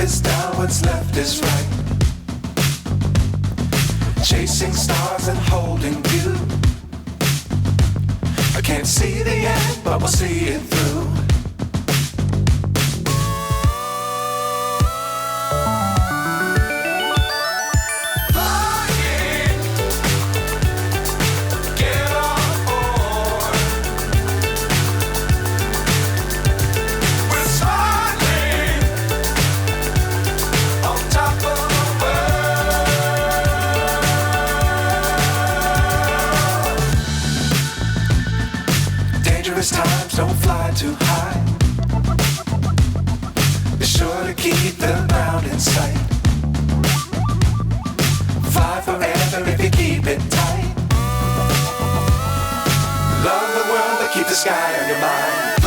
is down, what's left is right. Chasing stars and holding you. I can't see the end, but we'll see it through. Times don't fly too high. Be sure to keep the ground in sight. Fly forever if you keep it tight. Love the world but keep the sky on your mind.